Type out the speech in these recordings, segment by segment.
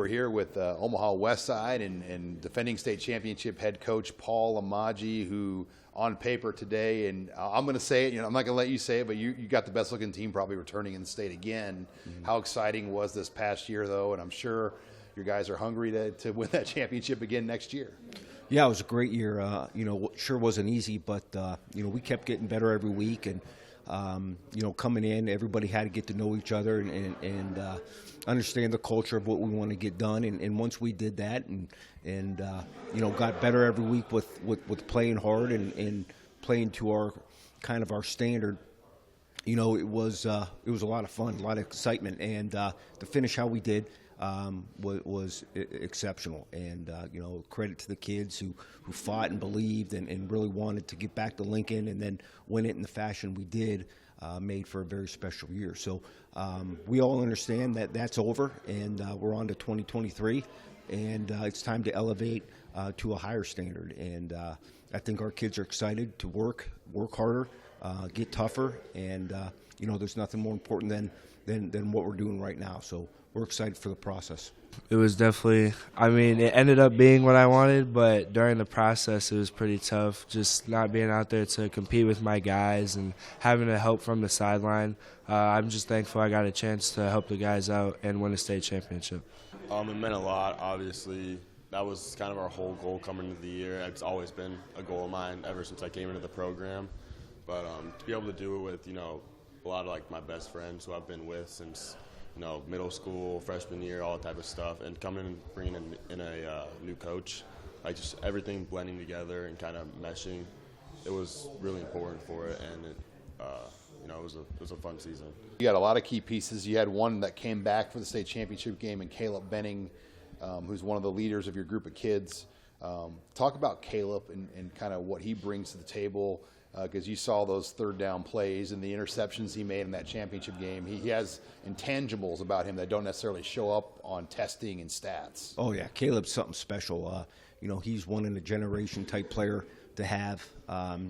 we're here with Omaha Westside and defending state championship head coach Paul Amaji, who on paper today, and I'm going to say it, I'm not going to let you say it, but you got the best looking team probably returning in the state again. Mm-hmm. How exciting was this past year, though? And I'm sure your guys are hungry to win that championship again next year. Yeah, it was a great year. Sure wasn't easy, but we kept getting better every week, and coming in, everybody had to get to know each other and understand the culture of what we want to get done. And once we did that, and got better every week with playing hard and playing to our standard. It was a lot of fun, a lot of excitement, and to finish how we did was exceptional. And credit to the kids who fought and believed and really wanted to get back to Lincoln, and then win it in the fashion we did. Made for a very special year. So we all understand that that's over, and we're on to 2023, and it's time to elevate to a higher standard. And I think our kids are excited to work harder, get tougher, and there's nothing more important than what we're doing right now. So we're excited for the process. It was definitely, it ended up being what I wanted, but during the process it was pretty tough, just not being out there to compete with my guys and having to help from the sideline. I'm just thankful I got a chance to help the guys out and win a state championship. It meant a lot, obviously. That was kind of our whole goal coming into the year. It's always been a goal of mine ever since I came into the program. But to be able to do it with, a lot of my best friends who I've been with since middle school, freshman year, all that type of stuff, and coming and bringing in a new coach, just everything blending together and kind of meshing, it was really important for it, and it was a fun season. You got a lot of key pieces. You had one that came back for the state championship game, and Caleb Benning, who's one of the leaders of your group of kids. Talk about Caleb and kind of what he brings to the table. Because you saw those third down plays and the interceptions he made in that championship game. He has intangibles about him that don't necessarily show up on testing and stats. Oh, yeah. Caleb's something special. He's one in a generation type player to have.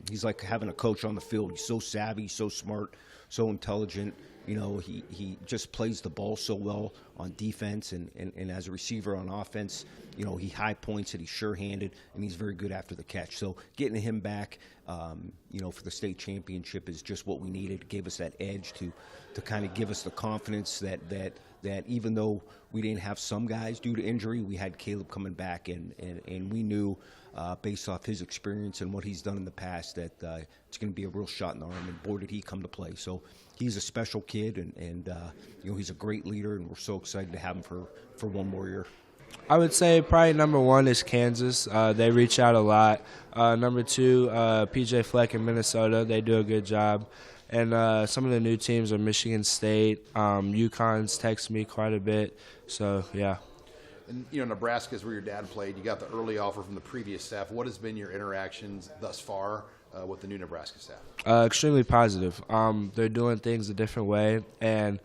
He's like having a coach on the field. He's so savvy, so smart, so intelligent. He just plays the ball so well on defense and as a receiver on offense. He high points it, he's sure-handed, and he's very good after the catch. So getting him back, for the state championship is just what we needed. It gave us that edge to kind of give us the confidence that even though we didn't have some guys due to injury, we had Caleb coming back, and we knew based off his experience and what he's done in the past that it's going to be a real shot in the arm, and boy, did he come to play. So he's a special kid, and he's a great leader, and we're so excited to have him for one more year. I would say probably number one is Kansas. They reach out a lot. Number two, PJ Fleck in Minnesota. They do a good job. And some of the new teams are Michigan State. UConn's text me quite a bit. So, yeah. And, Nebraska is where your dad played. You got the early offer from the previous staff. What has been your interactions thus far with the new Nebraska staff? Extremely positive. They're doing things a different way. And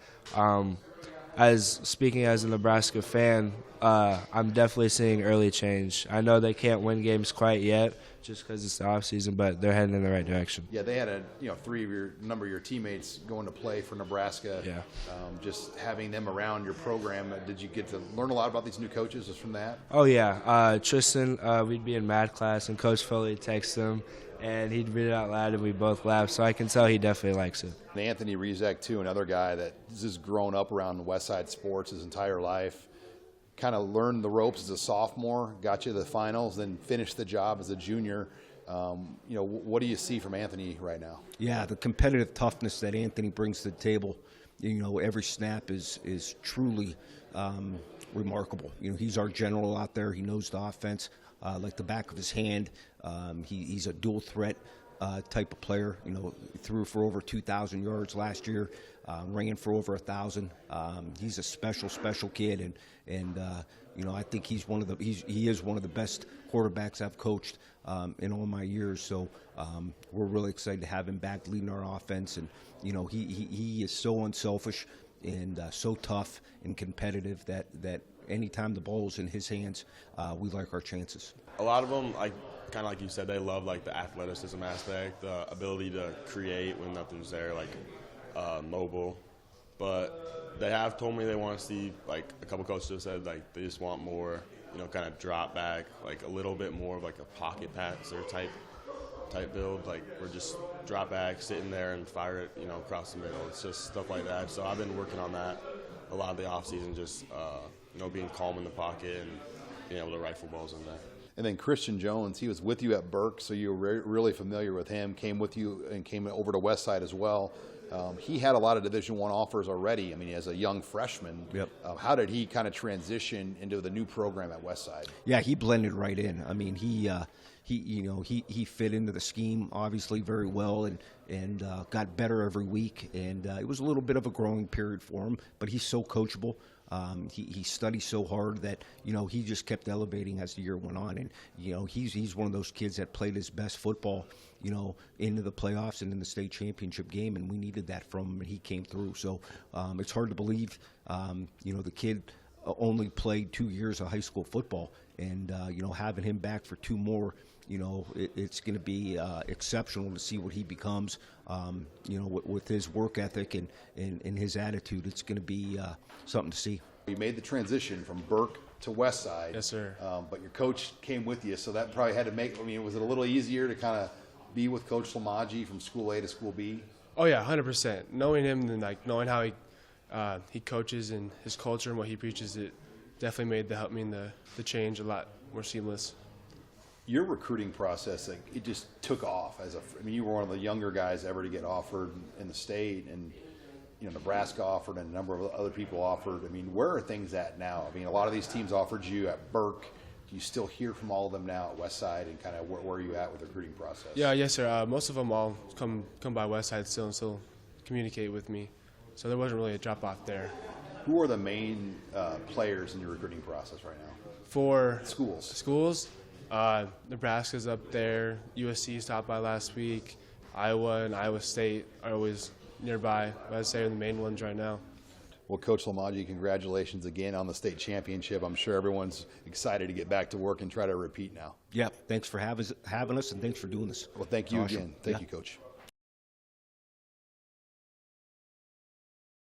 speaking as a Nebraska fan, I'm definitely seeing early change. I know they can't win games quite yet just because it's the off season, but they're heading in the right direction. Yeah, they had three of your teammates going to play for Nebraska. Yeah. Just having them around your program, did you get to learn a lot about these new coaches just from that? Oh yeah, Tristan, we'd be in math class and Coach Foley would text him, and he'd read it out loud, and we both laughed. So I can tell he definitely likes it. And Anthony Rezac, too, another guy that has grown up around Westside sports his entire life. Kind of learned the ropes as a sophomore, got you to the finals, then finished the job as a junior. What do you see from Anthony right now? Yeah, the competitive toughness that Anthony brings to the table. Every snap is truly remarkable. He's our general out there. He knows the offense like the back of his hand. He's a dual threat type of player. Threw for over 2,000 yards last year, ran for over 1,000. He's a special kid, and I think he is one of the best quarterbacks I've coached in all my years. So we're really excited to have him back leading our offense, and he is so unselfish and so tough and competitive that anytime the ball is in his hands, we like our chances. A lot of them, kind of like you said, they love the athleticism aspect, the ability to create when nothing's there, mobile. But They have told me they want to see, like a couple coaches have said, like they just want more, kind of drop back, like a little bit more of like a pocket passer type build. Like we're just drop back, sitting there and fire it, across the middle. It's just stuff like that. So I've been working on that a lot of the off season, just being calm in the pocket and being able to rifle balls in there. And then Christian Jones, he was with you at Burke, so you were really familiar with him. Came with you and came over to Westside as well. He had a lot of Division I offers already. I mean, as a young freshman, Yep. How did he kind of transition into the new program at Westside? Yeah, he blended right in. I mean, he fit into the scheme obviously very well and got better every week. And it was a little bit of a growing period for him, but he's so coachable. He studies so hard that he just kept elevating as the year went on, and he's one of those kids that played his best football into the playoffs and in the state championship game, and we needed that from him, and he came through. So it's hard to believe the kid only played 2 years of high school football, and having him back for 2 more. It's going to be exceptional to see what he becomes. With his work ethic and his attitude, it's going to be something to see. You made the transition from Burke to Westside. Yes, sir. But your coach came with you, so that probably had to make. I mean, was it a little easier to kind of be with Coach Lamaji from School A to School B? Oh yeah, 100%. Knowing him and knowing how he coaches and his culture and what he preaches, it definitely helped me in the change a lot more seamless. Your recruiting process, it just took off. You were one of the younger guys ever to get offered in the state, and Nebraska offered, and a number of other people offered. I mean, where are things at now? I mean, a lot of these teams offered you at Burke. Do you still hear from all of them now at Westside, and kind of where are you at with the recruiting process? Yeah, yes, sir. Most of them all come by Westside still and still communicate with me, so there wasn't really a drop off there. Who are the main players in your recruiting process right now? For Schools. Nebraska's up there. USC stopped by last week. Iowa and Iowa State are always nearby. I'd say are the main ones right now. Well, Coach Lamaji, congratulations again on the state championship. I'm sure everyone's excited to get back to work and try to repeat now. Yeah, thanks for having us, and thanks for doing this. Well, thank you Awesome. again. Thank Yeah. you, Coach.